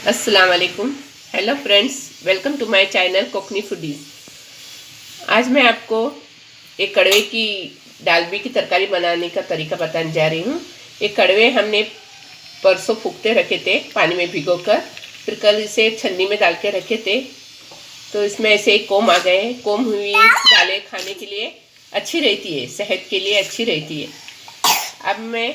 अस्सलाम वालेकुम। Hello friends, welcome to my channel Kokni foodies. आज मैं आपको एक कड़वे की डालबी की तरकारी बनाने का तरीका बताने जा रही हूँ। ये कड़वे हमने परसों फूकते रखे थे पानी में भिगोकर, फिर कल इसे छन्नी में डाल के रखे थे, तो इसमें ऐसे कोम आ गए हैं। कोम हुई दालें खाने के लिए अच्छी रहती है, सेहत के लिए अच्छी रहती है। अब मैं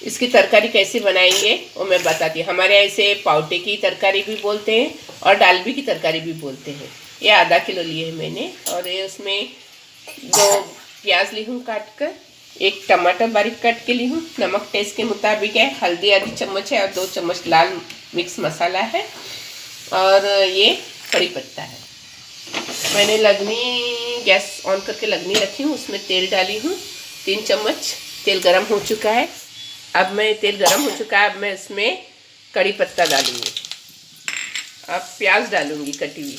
इसकी तरकारी कैसे बनाएंगे वो मैं बताती हूँ। हमारे यहाँ इसे पावटे की तरकारी भी बोलते हैं और डालबी की तरकारी भी बोलते हैं। ये आधा किलो लिए है मैंने, और ये उसमें 2 प्याज ली हूँ काट कर, 1 टमाटर बारीक काट के ली हूँ, नमक टेस्ट के मुताबिक है, हल्दी आधी चम्मच है और 2 चम्मच लाल मिक्स मसाला है, और ये कड़ी पत्ता है। मैंने लगनी गैस ऑन करके लगनी रखी हूँ, उसमें तेल डाली हूँ 3 चम्मच। तेल गरम हो चुका है। अब मैं तेल गरम हो चुका है, अब मैं इसमें कड़ी पत्ता डालूंगी। अब प्याज डालूंगी कटी हुई,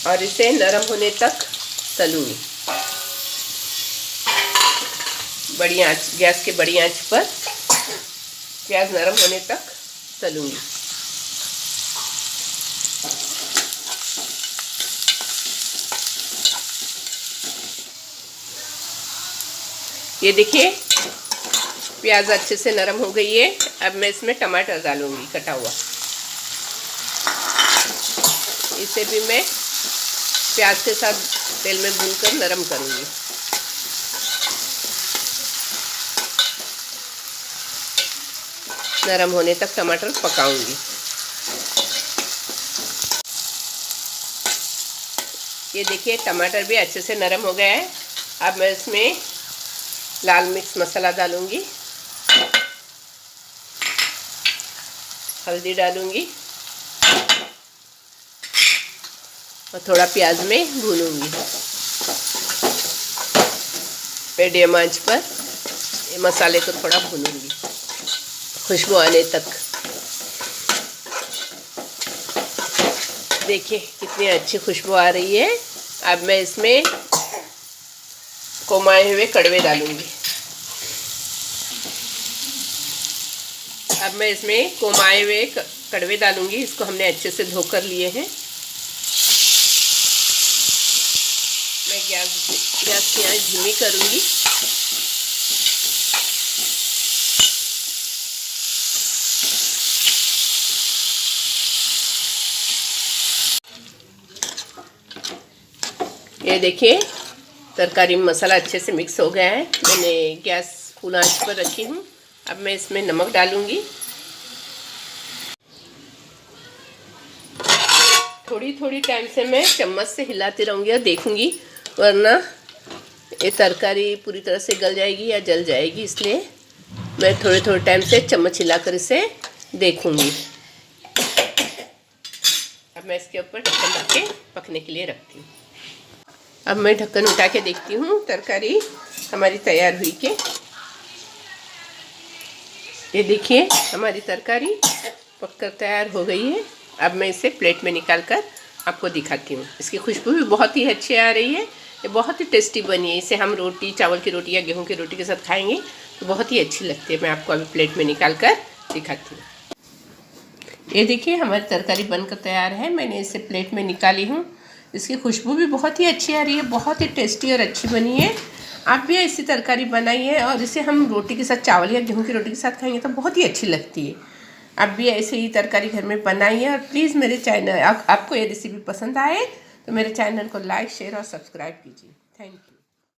और इसे नरम होने तक तलूंगी बड़ी आंच, गैस के बड़ी आंच पर प्याज नरम होने तक तलूंगी। ये देखिए प्याज अच्छे से नरम हो गई है। अब मैं इसमें टमाटर डालूंगी कटा हुआ। इसे भी मैं प्याज के साथ तेल में भूनकर नरम करूंगी। नरम होने तक टमाटर पकाऊंगी। ये देखिए टमाटर भी अच्छे से नरम हो गया है। अब मैं इसमें लाल मिर्च मसाला डालूंगी, हल्दी डालूंगी और थोड़ा प्याज में भूनूंगी मीडियम आंच पर। ये मसाले को थोड़ा भूनूंगी खुशबू आने तक। देखिए कितनी अच्छी खुशबू आ रही है। अब मैं इसमें कोमाए हुए कड़वे डालूंगी। अब मैं इसमें कोमाए हुए कड़वे डालूंगी। इसको हमने अच्छे से धोकर लिए हैं। मैं गैस की आंच धीमी करूंगी। ये देखिए तरकारी में मसाला अच्छे से मिक्स हो गया है। मैंने गैस फुल आंच पर रखी हूँ। अब मैं इसमें नमक डालूंगी। थोड़ी थोड़ी टाइम से मैं चम्मच से हिलाती रहूँगी और देखूंगी, वरना ये तरकारी पूरी तरह से गल जाएगी या जल जाएगी, इसलिए मैं थोड़े थोड़े टाइम से चम्मच हिलाकर इसे देखूंगी। अब मैं इसके ऊपर ढक्कन रख के पकने के लिए रखती हूँ। अब मैं ढक्कन उठा के देखती हूँ तरकारी हमारी तैयार हुई के। ये देखिए हमारी तरकारी पककर तैयार हो गई है। अब मैं इसे प्लेट में निकाल कर आपको दिखाती हूँ। इसकी खुशबू भी बहुत ही अच्छी आ रही है। ये बहुत ही टेस्टी बनी है। इसे हम रोटी, चावल की रोटी या गेहूं की रोटी के साथ खाएंगे तो बहुत ही अच्छी लगती है। मैं आपको अभी प्लेट में निकाल कर दिखाती हूँ। ये देखिए हमारी तरकारी बनकर तैयार है। मैंने इसे प्लेट में निकाली हूँ। इसकी खुशबू भी बहुत ही अच्छी आ रही है। बहुत ही टेस्टी और अच्छी बनी है। आप भी ऐसी तरकारी बनाइए, और इसे हम रोटी के साथ, चावल या गेहूं की रोटी के साथ खाएंगे तो बहुत ही अच्छी लगती है। आप भी ऐसे ही तरकारी घर में बनाइए, और प्लीज़ मेरे चैनल, आपको ये रेसिपी पसंद आए तो मेरे चैनल को लाइक, शेयर और सब्सक्राइब कीजिए। Thank you.